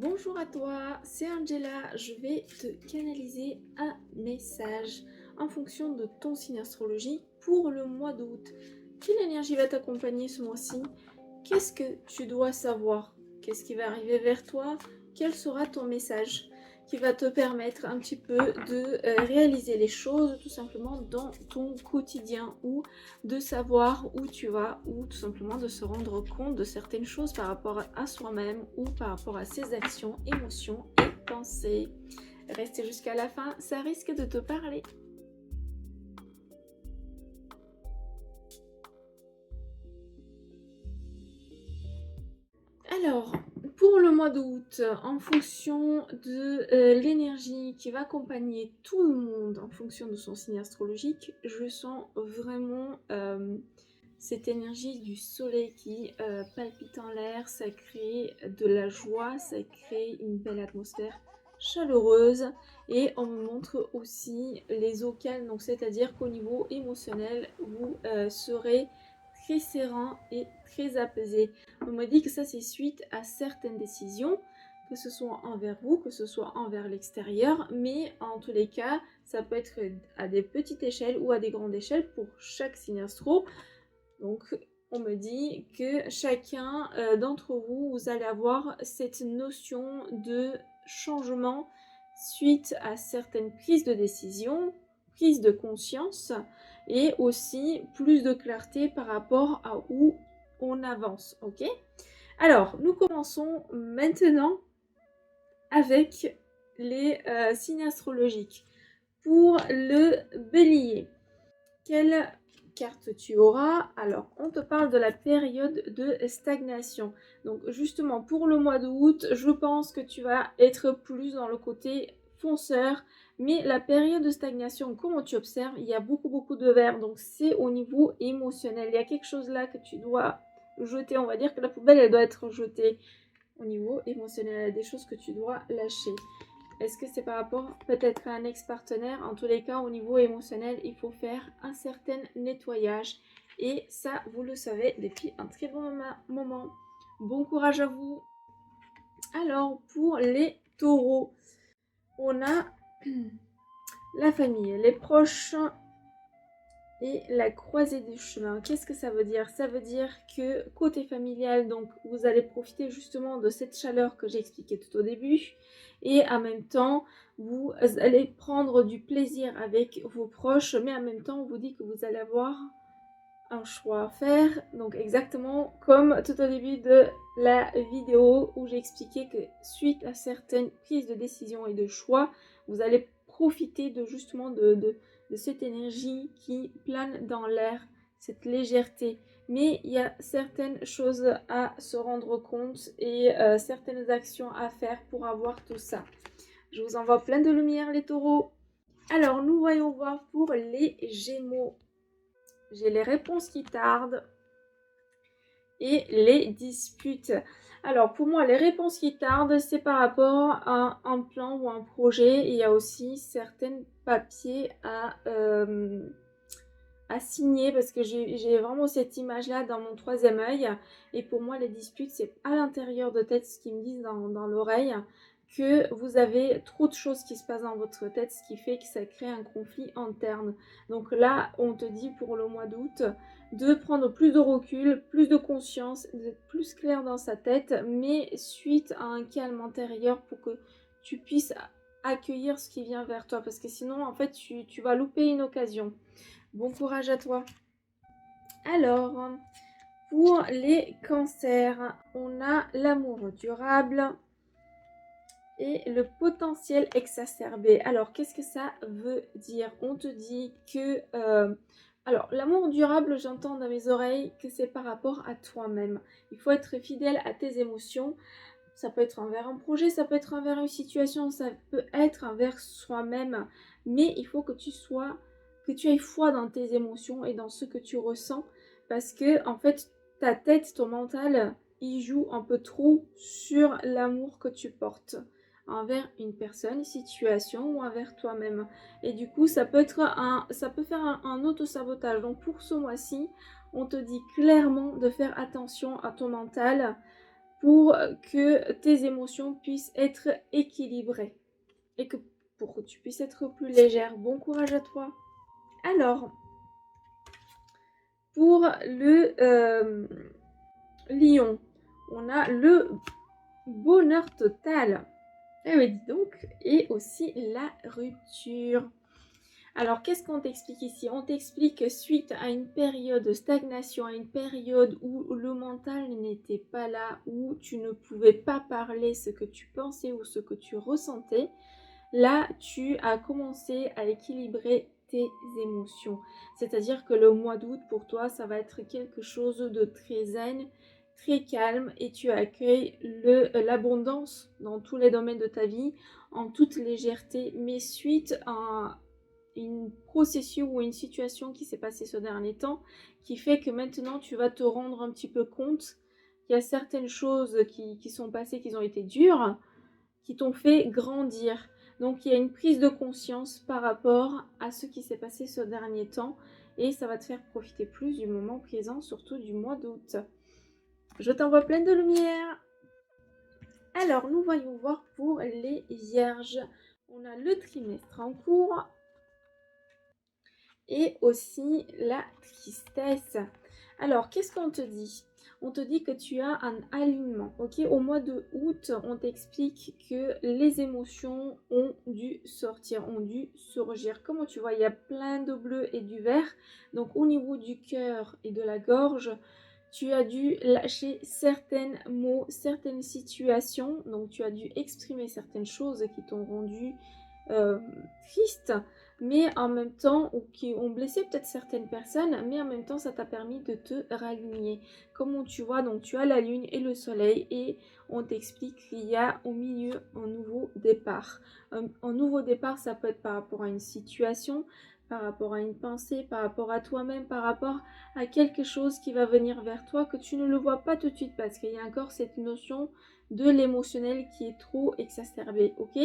Bonjour à toi, c'est Angela. Je vais te canaliser un message en fonction de ton signe astrologique pour le mois d'août. Quelle énergie va t'accompagner ce mois-ci? Qu'est-ce que tu dois savoir? Qu'est-ce qui va arriver vers toi? Quel sera ton message qui va te permettre un petit peu de réaliser les choses tout simplement dans ton quotidien ou de savoir où tu vas ou tout simplement de se rendre compte de certaines choses par rapport à soi-même ou par rapport à ses actions, émotions et pensées. Restez jusqu'à la fin, ça risque de te parler. Alors, pour le mois d'août, en fonction de l'énergie qui va accompagner tout le monde, en fonction de son signe astrologique, je sens vraiment cette énergie du soleil qui palpite en l'air. Ça crée de la joie, ça crée une belle atmosphère chaleureuse et on me montre aussi les eaux calmes, donc c'est-à-dire qu'au niveau émotionnel, vous serez très serein et très apaisé. On me dit que ça c'est suite à certaines décisions, que ce soit envers vous, que ce soit envers l'extérieur, mais en tous les cas, ça peut être à des petites échelles ou à des grandes échelles pour chaque signe astro. Donc on me dit que chacun d'entre vous, vous allez avoir cette notion de changement suite à certaines prises de décision, prise de conscience et aussi plus de clarté par rapport à où on avance, ok? Alors, nous commençons maintenant avec les signes astrologiques. Pour le bélier, quelle carte tu auras? Alors, on te parle de la période de stagnation. Donc, justement, pour le mois d'août, je pense que tu vas être plus dans le côté fonceur. Mais la période de stagnation, comme tu observes, il y a beaucoup de vert. Donc, c'est au niveau émotionnel. Il y a quelque chose là que tu dois jeter. On va dire que la poubelle, elle doit être jetée. Au niveau émotionnel, il y a des choses que tu dois lâcher. Est-ce que c'est par rapport peut-être à un ex-partenaire? En tous les cas, au niveau émotionnel, il faut faire un certain nettoyage. Et ça, vous le savez depuis un très bon moment. Bon courage à vous. Alors, pour les taureaux, on a la famille, les proches et la croisée du chemin. Qu'est-ce que ça veut dire? Ça veut dire que côté familial, donc vous allez profiter justement de cette chaleur que j'ai expliqué tout au début. Et en même temps, vous allez prendre du plaisir avec vos proches, mais en même temps, on vous dit que vous allez avoir un choix à faire. Donc exactement comme tout au début de la vidéo où j'ai expliqué que suite à certaines prises de décision et de choix, vous allez profiter de justement de cette énergie qui plane dans l'air, cette légèreté. Mais il y a certaines choses à se rendre compte et certaines actions à faire pour avoir tout ça. Je vous envoie plein de lumière les taureaux. Alors nous voyons voir pour les gémeaux. J'ai les réponses qui tardent et les disputes. Alors pour moi, les réponses qui tardent, c'est par rapport à un plan ou un projet. Il y a aussi certains papiers à signer parce que j'ai vraiment cette image-là dans mon troisième œil. Et pour moi, les disputes, c'est à l'intérieur de tête ce qu'ils me disent dans l'oreille que vous avez trop de choses qui se passent dans votre tête, ce qui fait que ça crée un conflit interne. Donc là, on te dit pour le mois d'août de prendre plus de recul, plus de conscience, d'être plus clair dans sa tête, mais suite à un calme intérieur pour que tu puisses accueillir ce qui vient vers toi, parce que sinon, en fait, tu vas louper une occasion. Bon courage à toi. Alors, pour les cancers, on a l'amour durable et le potentiel exacerbé. Alors, qu'est-ce que ça veut dire? On te dit que... alors, l'amour durable, j'entends dans mes oreilles que c'est par rapport à toi-même. Il faut être fidèle à tes émotions. Ça peut être envers un projet, ça peut être envers une situation, ça peut être envers soi-même. Mais il faut que tu aies foi dans tes émotions et dans ce que tu ressens. Parce que, en fait, ta tête, ton mental, il joue un peu trop sur l'amour que tu portes envers une personne, une situation ou envers toi-même. Et du coup, ça peut faire un auto-sabotage. Donc pour ce mois-ci, on te dit clairement de faire attention à ton mental pour que tes émotions puissent être équilibrées et que pour que tu puisses être plus légère. Bon courage à toi. Alors, pour le lion, on a le bonheur total. Eh oui, dis donc, et aussi la rupture. Alors, qu'est-ce qu'on t'explique ici? On t'explique que suite à une période de stagnation, à une période où le mental n'était pas là, où tu ne pouvais pas parler ce que tu pensais ou ce que tu ressentais, là, tu as commencé à équilibrer tes émotions. C'est-à-dire que le mois d'août, pour toi, ça va être quelque chose de très zen, très calme, et tu accueilles l'abondance dans tous les domaines de ta vie, en toute légèreté, mais suite à une procession ou une situation qui s'est passée ce dernier temps, qui fait que maintenant tu vas te rendre un petit peu compte qu'il y a certaines choses qui sont passées, qui ont été dures, qui t'ont fait grandir. Donc il y a une prise de conscience par rapport à ce qui s'est passé ce dernier temps et ça va te faire profiter plus du moment présent, surtout du mois d'août. Je t'envoie plein de lumière. Alors nous voyons voir pour les vierges. On a le trimestre en cours et aussi la tristesse. Alors qu'est-ce qu'on te dit? On te dit que tu as un alignement, ok? Au mois de août, on t'explique que les émotions ont dû sortir, ont dû surgir. Comme tu vois, il y a plein de bleu et du vert. Donc au niveau du cœur et de la gorge, tu as dû lâcher certains mots, certaines situations. Donc tu as dû exprimer certaines choses qui t'ont rendu triste, mais en même temps, ou qui ont blessé peut-être certaines personnes, mais en même temps, ça t'a permis de te raligner. Comme tu vois, donc tu as la lune et le soleil, et on t'explique qu'il y a au milieu un nouveau départ. Un nouveau départ, ça peut être par rapport à une situation, par rapport à une pensée, par rapport à toi-même, par rapport à quelque chose qui va venir vers toi, que tu ne le vois pas tout de suite, parce qu'il y a encore cette notion de l'émotionnel qui est trop exacerbé, ok?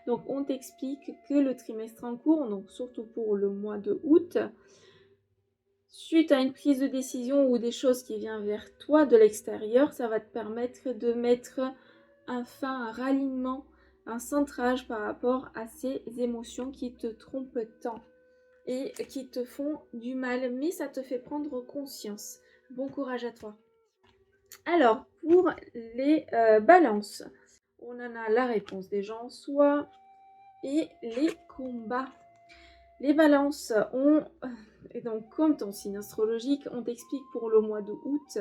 Donc on t'explique que le trimestre en cours, donc surtout pour le mois de août, suite à une prise de décision ou des choses qui viennent vers toi de l'extérieur, ça va te permettre de mettre un ralignement, un centrage par rapport à ces émotions qui te trompent tant et qui te font du mal, mais ça te fait prendre conscience. Bon courage à toi. Alors, pour les balances, on en a la réponse des gens en soi et les combats. Les balances ont, et donc comme ton signe astrologique, on t'explique pour le mois de août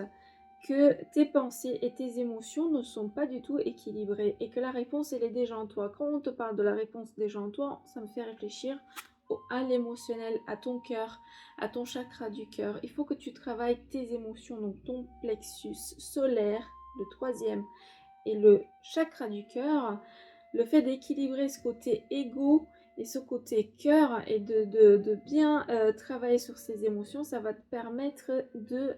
que tes pensées et tes émotions ne sont pas du tout équilibrées et que la réponse elle est déjà en toi. Quand on te parle de la réponse déjà en toi, ça me fait réfléchir à l'émotionnel, à ton cœur, à ton chakra du cœur. Il faut que tu travailles tes émotions, donc ton plexus solaire, le troisième, et le chakra du cœur. Le fait d'équilibrer ce côté égo et ce côté cœur et de bien travailler sur ces émotions, ça va te permettre de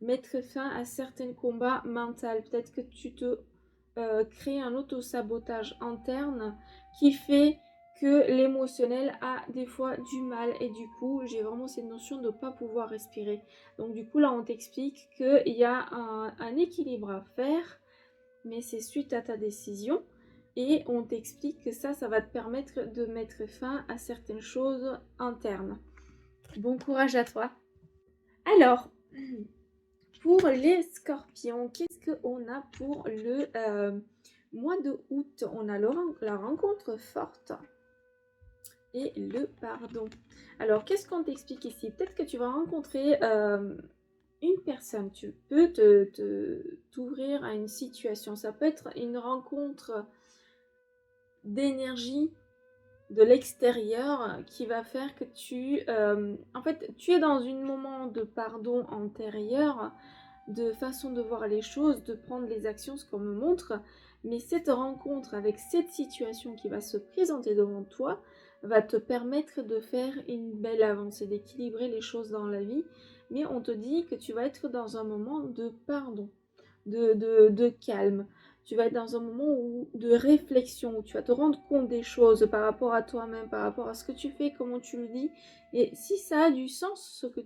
mettre fin à certains combats mentaux. Peut-être que tu te crées un auto-sabotage interne qui fait que l'émotionnel a des fois du mal et du coup j'ai vraiment cette notion de ne pas pouvoir respirer. Donc du coup là on t'explique qu'il y a un équilibre à faire, mais c'est suite à ta décision. Et on t'explique que ça va te permettre de mettre fin à certaines choses internes. Bon courage à toi. Alors, pour les scorpions, qu'est-ce qu'on a pour le mois de août? On a la rencontre forte et le pardon. Alors, qu'est-ce qu'on t'explique ici? Peut-être que tu vas rencontrer une personne. Tu peux t'ouvrir à une situation. Ça peut être une rencontre d'énergie de l'extérieur qui va faire que en fait, tu es dans un moment de pardon antérieur, de façon de voir les choses, de prendre les actions, ce qu'on me montre, mais cette rencontre avec cette situation qui va se présenter devant toi va te permettre de faire une belle avancée, d'équilibrer les choses dans la vie, mais on te dit que tu vas être dans un moment de pardon, de calme. Tu vas être dans un moment de réflexion, où tu vas te rendre compte des choses par rapport à toi-même, par rapport à ce que tu fais, comment tu le dis. Et si ça a du sens, ce que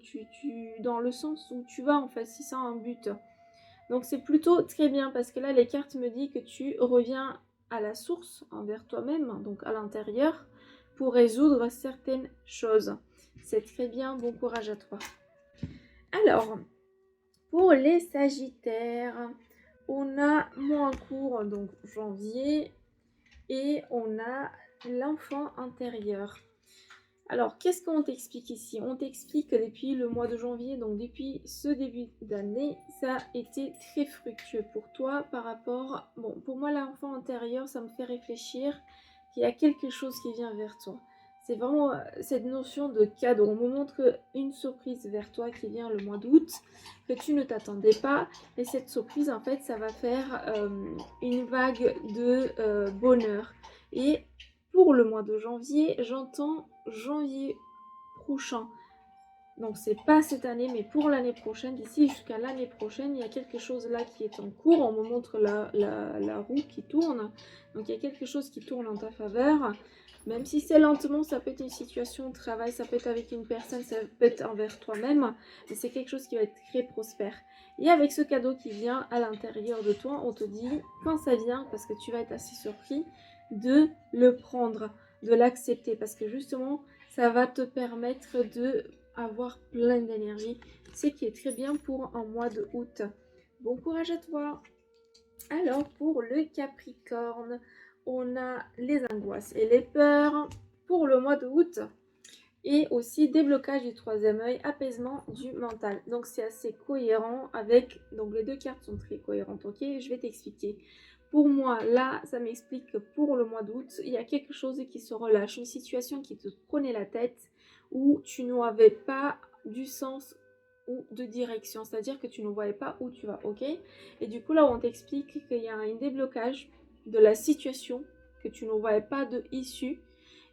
dans le sens où tu vas, en fait, si ça a un but. Donc c'est plutôt très bien parce que là, les cartes me disent que tu reviens à la source, envers toi-même, donc à l'intérieur, pour résoudre certaines choses. C'est très bien, bon courage à toi. Alors, pour les Sagittaires, on a moins court, donc janvier, et on a l'enfant intérieur. Alors, qu'est-ce qu'on t'explique ici? On t'explique que depuis le mois de janvier, donc depuis ce début d'année, ça a été très fructueux pour toi par rapport... Bon, pour moi, l'enfant intérieur, ça me fait réfléchir qu'il y a quelque chose qui vient vers toi. C'est vraiment cette notion de cadeau. On me montre une surprise vers toi qui vient le mois d'août, que tu ne t'attendais pas. Et cette surprise, en fait, ça va faire une vague de bonheur. Et pour le mois de janvier, j'entends janvier prochain. Donc c'est pas cette année, mais pour l'année prochaine, d'ici jusqu'à l'année prochaine, il y a quelque chose là qui est en cours. On me montre la roue qui tourne. Donc il y a quelque chose qui tourne en ta faveur. Même si c'est lentement, ça peut être une situation de travail, ça peut être avec une personne, ça peut être envers toi-même. Mais c'est quelque chose qui va être très prospère. Et avec ce cadeau qui vient à l'intérieur de toi, on te dit, quand ça vient, parce que tu vas être assez surpris, de le prendre, de l'accepter. Parce que justement, ça va te permettre de avoir plein d'énergie, ce qui est très bien pour un mois de août. Bon courage à toi. Alors pour le Capricorne, on a les angoisses et les peurs pour le mois de août et aussi déblocage du troisième œil, apaisement du mental. Donc c'est assez cohérent avec, donc les deux cartes sont très cohérentes, ok? Je vais t'expliquer. Pour moi, là, ça m'explique que pour le mois d'août, il y a quelque chose qui se relâche, une situation qui te prenait la tête, où tu n'avais pas du sens ou de direction, c'est-à-dire que tu ne voyais pas où tu vas, ok? Et du coup, là, on t'explique qu'il y a un déblocage de la situation, que tu ne voyais pas de issue,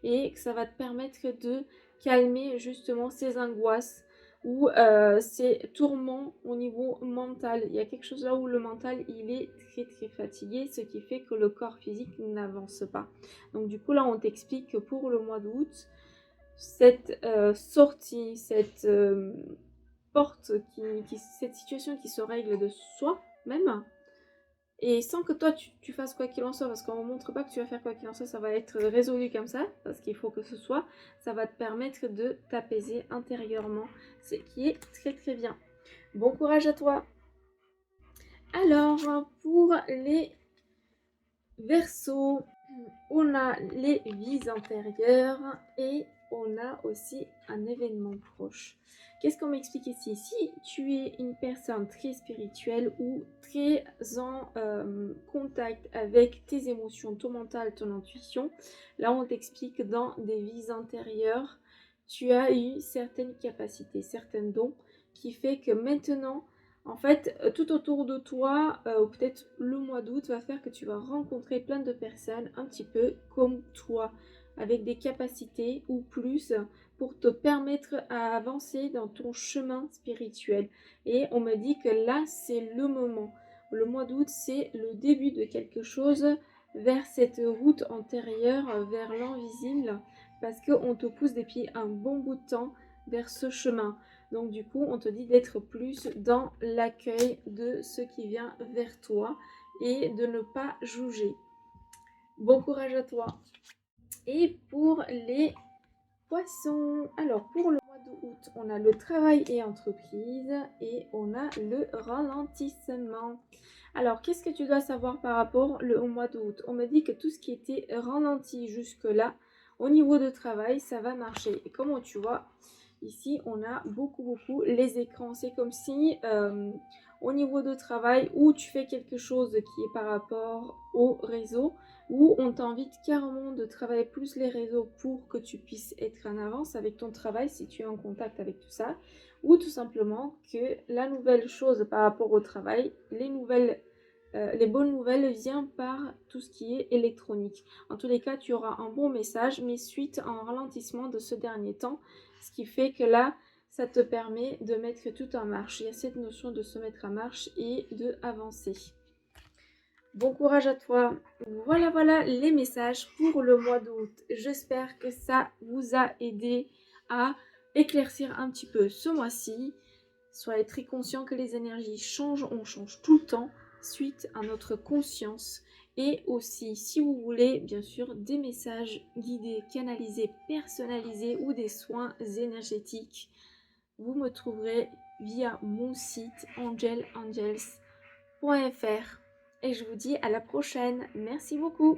et que ça va te permettre de calmer justement ces angoisses ou ces tourments au niveau mental. Il y a quelque chose là où le mental, il est très très fatigué, ce qui fait que le corps physique n'avance pas. Donc du coup, là, on t'explique que pour le mois d'août, cette sortie, cette porte, cette situation qui se règle de soi-même, et sans que toi tu fasses quoi qu'il en soit, parce qu'on ne montre pas que tu vas faire quoi qu'il en soit, ça va être résolu comme ça, parce qu'il faut que ce soit, ça va te permettre de t'apaiser intérieurement, ce qui est très très bien. Bon courage à toi. Alors, pour les Verseaux, on a les vies antérieures et on a aussi un événement proche. Qu'est-ce qu'on m'explique ici? Si tu es une personne très spirituelle ou très en contact avec tes émotions, ton mental, ton intuition, là on t'explique dans des vies antérieures, tu as eu certaines capacités, certains dons qui fait que maintenant, en fait, tout autour de toi, ou peut-être le mois d'août, va faire que tu vas rencontrer plein de personnes un petit peu comme toi, avec des capacités ou plus pour te permettre à avancer dans ton chemin spirituel. Et on me dit que là, c'est le moment. Le mois d'août, c'est le début de quelque chose vers cette route antérieure, vers l'invisible, parce qu'on te pousse depuis un bon bout de temps vers ce chemin. Donc du coup, on te dit d'être plus dans l'accueil de ce qui vient vers toi et de ne pas juger. Bon courage à toi. Et pour les poissons, alors pour le mois d'août, on a le travail et entreprise et on a le ralentissement. Alors, qu'est-ce que tu dois savoir par rapport au mois d'août? On me dit que tout ce qui était ralenti jusque-là, au niveau de travail, ça va marcher. Et comment tu vois, ici, on a beaucoup les écrans. C'est comme si au niveau de travail, où tu fais quelque chose qui est par rapport au réseau, où on t'invite carrément de travailler plus les réseaux pour que tu puisses être en avance avec ton travail si tu es en contact avec tout ça, ou tout simplement que la nouvelle chose par rapport au travail, les bonnes nouvelles viennent par tout ce qui est électronique. En tous les cas, tu auras un bon message, mais suite à un ralentissement de ce dernier temps, ce qui fait que là, ça te permet de mettre tout en marche. Il y a cette notion de se mettre en marche et de avancer. Bon courage à toi. Voilà les messages pour le mois d'août. J'espère que ça vous a aidé à éclaircir un petit peu ce mois-ci. Soyez très conscient que les énergies changent, on change tout le temps suite à notre conscience. Et aussi, si vous voulez, bien sûr, des messages guidés, canalisés, personnalisés ou des soins énergétiques, vous me trouverez via mon site angelangels.fr. Et je vous dis à la prochaine. Merci beaucoup.